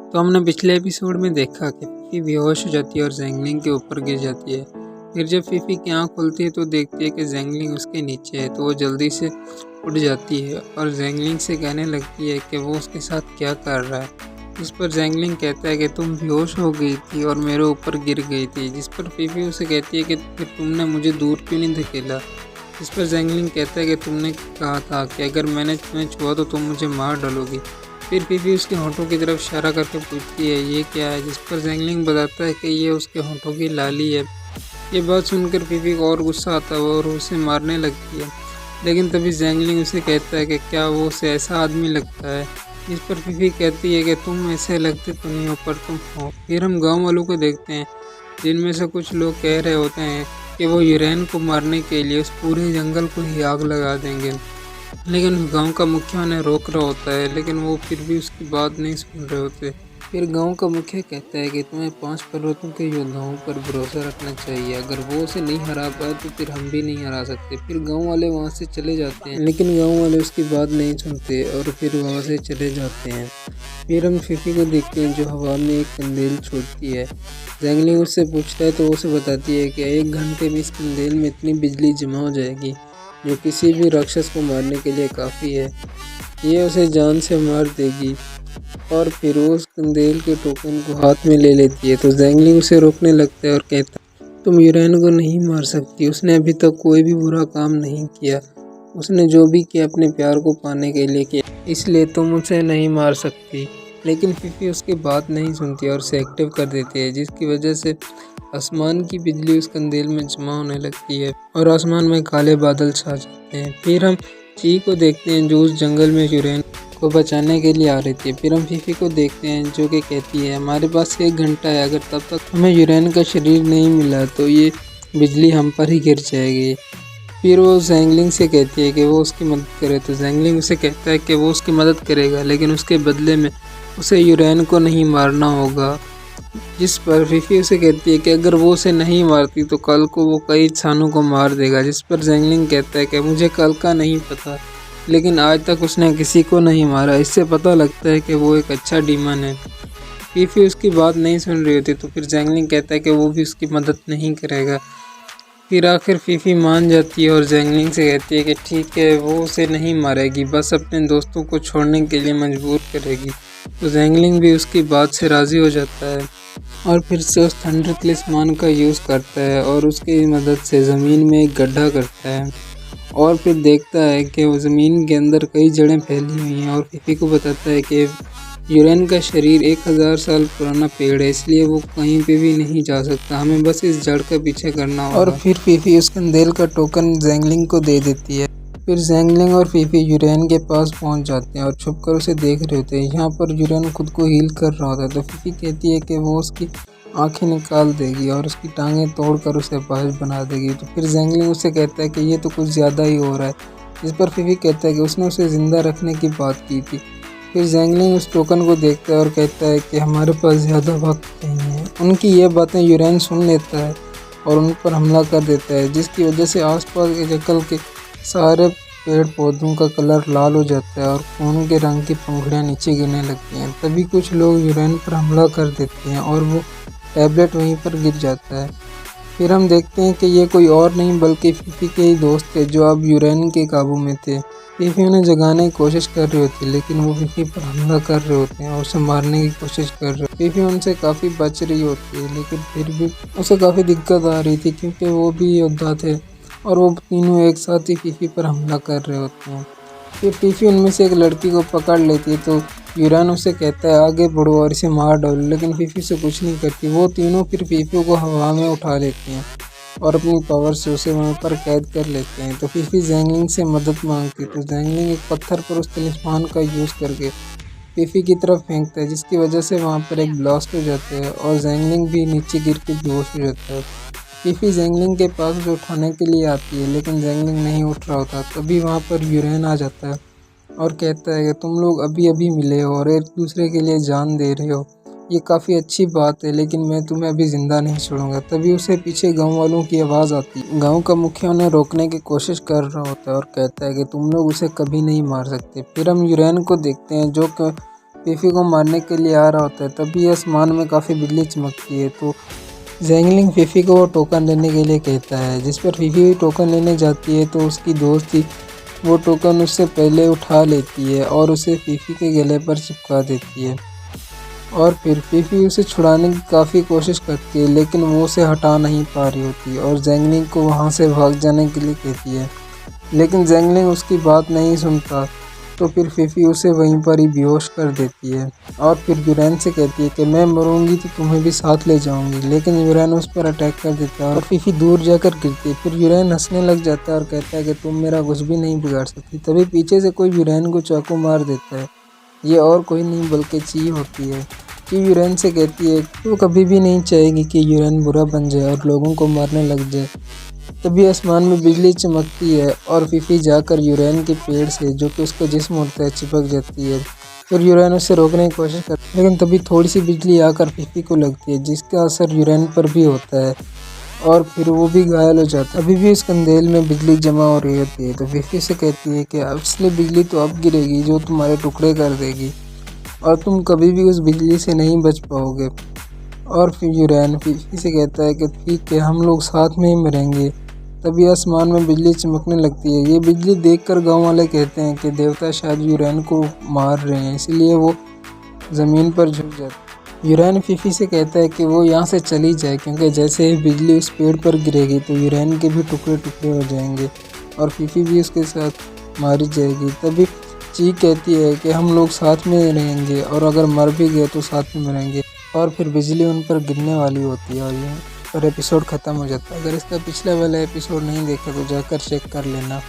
तो हमने पिछले एपिसोड में देखा कि फीफी बेहोश हो जाती है और ज़ैंगलिंग के ऊपर गिर जाती है। फिर जब फीफी की आंख खुलती है तो देखती है कि ज़ैंगलिंग उसके नीचे है, तो वो जल्दी से उठ जाती है और ज़ैंगलिंग से कहने लगती है कि वो उसके साथ क्या कर रहा है। जिस पर ज़ैंगलिंग कहता है कि तुम बेहोश हो गई थी और मेरे ऊपर गिर गई थी। जिस पर फीफी उसे कहती है कि फिर तुमने मुझे दूर क्यों नहीं धकेला। जिस पर ज़ैंगलिंग कहता है कि तुमने कहा था कि अगर मैंने तुम्हें छुआ तो तुम मुझे मार डालोगी। फिर फीफी उसके होंठों की तरफ इशारा करके पूछती है ये क्या है। जिस पर ज़ैंगलिंग बताता है कि ये उसके होंठों की लाली है। ये बात सुनकर फीफी को और गुस्सा आता है और उसे मारने लगती है, लेकिन तभी ज़ैंगलिंग उसे कहता है कि क्या वो उसे ऐसा आदमी लगता है। जिस पर फीफी कहती है कि तुम ऐसे लगते तो नहीं हो पर तुम हो। फिर हम गाँव वालों को देखते हैं, जिनमें से कुछ लोग कह रहे होते हैं कि वो यूरेन को मारने के लिए उस पूरे जंगल को ही आग लगा देंगे, लेकिन गांव का मुखिया उन्हें रोक रहा होता है, लेकिन वो फिर भी उसकी बात नहीं सुन रहे होते। फिर गांव का मुखिया कहता है कि तुम्हें 5 पर्वतों के योद्धाओं पर भरोसा रखना चाहिए, अगर वो उसे नहीं हरा पाए तो फिर हम भी नहीं हरा सकते। फिर गांव वाले वहां से चले जाते हैं, लेकिन गांव वाले उसकी बात नहीं सुनते और फिर वहां से चले जाते हैं। फिर हम फीफी को देखते हैं जो हवा में एक कंदील छोड़ती है। ज़ैंगलिंग उससे पूछता है तो उसे बताती है कि 1 घंटे में इस कंदील में इतनी बिजली जमा हो जाएगी जो किसी भी राक्षस को मारने के लिए काफ़ी है। ये उसे जान से मार देगी। और फिर वो उस कंदील के टोकन को हाथ में ले लेती है, तो ज़ैंगलिंग उसे रोकने लगता है और कहता है तुम यूरेन को नहीं मार सकती, उसने अभी तक कोई भी बुरा काम नहीं किया। उसने जो भी किया अपने प्यार को पाने के लिए किया, इसलिए तुम उसे नहीं मार सकती। लेकिन फीफी उसकी बात नहीं सुनती और उसे एक्टिव कर देती है, जिसकी वजह से आसमान की बिजली उस कंदील में जमा होने लगती है और आसमान में काले बादल छा जाते हैं। फिर हम ची को देखते हैं जो उस जंगल में यूरेन को बचाने के लिए आ रही थी। फिर हम फीफी को देखते हैं जो कि कहती है हमारे पास 1 घंटा है, अगर तब तक हमें यूरेन का शरीर नहीं मिला तो ये बिजली हम पर ही गिर जाएगी। फिर वो ज़ैंगलिंग से कहती है कि वो उसकी मदद करे, तो ज़ैंगलिंग उसे कहता है कि वो उसकी मदद करेगा, लेकिन उसके बदले में उसे यूरेन को नहीं मारना होगा। जिस पर फीफी उसे कहती है कि अगर वो उसे नहीं मारती तो कल को वो कई इंसानों को मार देगा। जिस पर ज़ैंगलिंग कहता है कि मुझे कल का नहीं पता, लेकिन आज तक उसने किसी को नहीं मारा। इससे पता लगता है कि वो एक अच्छा डीमन है। फीफी उसकी बात नहीं सुन रही होती, तो फिर ज़ैंगलिंग कहता है कि वो भी उसकी मदद नहीं करेगा। फिर आखिर फीफी मान जाती है और ज़ैंगलिंग से कहती है कि ठीक है, वो उसे नहीं मारेगी, बस अपने दोस्तों को छोड़ने के लिए मजबूर करेगी। तो ज़ैंगलिंग भी उसकी बात से राज़ी हो जाता है और फिर से उस थंडर तलिस्मान का यूज़ करता है और उसकी मदद से ज़मीन में एक गड्ढा करता है और फिर देखता है कि वो ज़मीन के अंदर कई जड़ें फैली हुई हैं। और फीफी को बताता है कि यूरेन का शरीर 1000 साल पुराना पेड़ है, इसलिए वो कहीं पे भी नहीं जा सकता, हमें बस इस जड़ का पीछे करना होगा। और फिर फीफी उस कंदील का टोकन ज़ैंगलिंग को दे देती है। फिर ज़ैंगलिंग और फीफी यूरेन के पास पहुंच जाते हैं और छुपकर उसे देख रहे होते हैं। यहाँ पर यूरेन खुद को हील कर रहा होता है, तो फीफी कहती है कि वो उसकी आंखें निकाल देगी और उसकी टांगें तोड़कर उसे अपाहिज बना देगी। तो फिर ज़ैंगलिंग उससे कहता है कि ये तो कुछ ज़्यादा ही हो रहा है। जिस पर फीफी कहता है कि उसने उसे ज़िंदा रखने की बात की थी। फिर ज़ैंगलिंग उस टोकन को देखता है और कहता है कि हमारे पास ज़्यादा वक्त नहीं है। उनकी ये बातें यूरेन सुन लेता है और उन पर हमला कर देता है, जिसकी वजह से आसपास के जंगल के सारे पेड़ पौधों का कलर लाल हो जाता है और खून के रंग की पंखुड़ियाँ नीचे गिरने लगती हैं। तभी कुछ लोग यूरेन पर हमला कर देते हैं और वो टैबलेट वहीं पर गिर जाता है। फिर हम देखते हैं कि ये कोई और नहीं बल्कि फीफी के ही दोस्त थे जो अब यूरेन के काबू में थे। फीफी उन्हें जगाने की कोशिश कर रही होती है, लेकिन वो फीफी पर हमला कर रहे होते हैं और उसे मारने की कोशिश कर रहे हैं। फीफी उनसे काफ़ी बच रही होती है, लेकिन फिर भी उसे काफ़ी दिक्कत आ रही थी क्योंकि वो भी योद्धा थे और वो तीनों एक साथ ही फीफी पर हमला कर रहे होते हैं। फिर फीफी उनमें से एक लड़की को पकड़ लेती है, तो यूरेन उसे कहता है आगे बढ़ो और इसे मार डालो, लेकिन फीफी से कुछ नहीं करती। वो तीनों फिर फीफी को हवा में उठा लेते हैं और अपनी पावर से उसे वहाँ पर कैद कर लेते हैं। तो फीफी ज़ैंगलिंग से मदद मांगती है, तो ज़ैंगलिंग एक पत्थर पर उस तलिस्मान का यूज़ करके फीफी की तरफ फेंकता है, जिसकी वजह से वहाँ पर एक ब्लास्ट हो जाता है और ज़ैंगलिंग भी नीचे गिर के बेहोश हो जाता है। फीफी ज़ैंगलिंग के पास उसे उठाने के लिए आती है, लेकिन ज़ैंगलिंग नहीं उठ रहा होता। तभी वहाँ पर यूरेन आ जाता है और कहता है कि तुम लोग अभी अभी मिले हो और एक दूसरे के लिए जान दे रहे हो, ये काफ़ी अच्छी बात है, लेकिन मैं तुम्हें अभी ज़िंदा नहीं छोड़ूंगा। तभी उसे पीछे गांव वालों की आवाज़ आती है। गांव का मुखिया उन्हें रोकने की कोशिश कर रहा होता है और कहता है कि तुम लोग उसे कभी नहीं मार सकते। फिर हम यूरेन को देखते हैं जो कि फीफी को मारने के लिए आ रहा होता है, तभी आसमान में काफ़ी बिजली चमकती है। तो ज़ेंगलिंग फीफी को वो टोकन लेने के लिए कहता है, जिस पर फीफी टोकन लेने जाती है तो उसकी दोस्त ही वो टोकन उससे पहले उठा लेती है और उसे फीफी के गले पर चिपका देती है। और फिर फीफी उसे छुड़ाने की काफ़ी कोशिश करती है, लेकिन वो उसे हटा नहीं पा रही होती और ज़ेंगलिंग को वहाँ से भाग जाने के लिए कहती है, लेकिन ज़ेंगलिंग उसकी बात नहीं सुनता। तो फिर फीफी उसे वहीं पर ही बेहोश कर देती है और फिर यूरेन से कहती है कि मैं मरूंगी तो तुम्हें भी साथ ले जाऊंगी, लेकिन यूरेन उस पर अटैक कर देता है और फीफी दूर जाकर गिरती है। फिर यूरेन हंसने लग जाता है और कहता है कि तुम मेरा कुछ भी नहीं बिगाड़ सकती। तभी पीछे से कोई यूरेन को चाकू मार देता है। ये और कोई नहीं बल्कि ची होती है। ची यूरेन से कहती है कि वो कभी भी नहीं चाहेगी कि यूरेन बुरा बन जाए और लोगों को मारने लग जाए। तभी आसमान में बिजली चमकती है और फीफी जाकर यूरेन के पेड़ से, जो कि उसका जिस्म होता है, चिपक जाती है। फिर यूरेन उसे रोकने की कोशिश करती है, लेकिन तभी थोड़ी सी बिजली आकर फीफी को लगती है, जिसका असर यूरेन पर भी होता है और फिर वो भी घायल हो जाता है। अभी भी उस कंदेल में बिजली जमा हो रही होती है। तो फीफी से कहती है कि असली बिजली तो अब गिरेगी जो तुम्हारे टुकड़े कर देगी और तुम कभी भी उस बिजली से नहीं बच पाओगे। और फिर यूरेन फीफी से कहता है कि ठीक है, हम लोग साथ में ही मरेंगे। तभी आसमान में बिजली चमकने लगती है। ये बिजली देखकर गांव वाले कहते हैं कि देवता शायद यूरेन को मार रहे हैं, इसलिए वो ज़मीन पर झुक जाता है। यूरेन फीफी से कहता है कि वो यहाँ से चली जाए, क्योंकि जैसे ही बिजली उस पेड़ पर गिरेगी तो यूरेन के भी टुकड़े टुकड़े हो जाएंगे और फीफी भी उसके साथ मारी जाएगी। तभी ची कहती है कि हम लोग साथ में रहेंगे और अगर मर भी गए तो साथ में मरेंगे। और फिर बिजली उन पर गिरने वाली होती है और यहाँ पर एपिसोड ख़त्म हो जाता है। अगर इसका पिछला वाला एपिसोड नहीं देखा तो जाकर चेक कर लेना।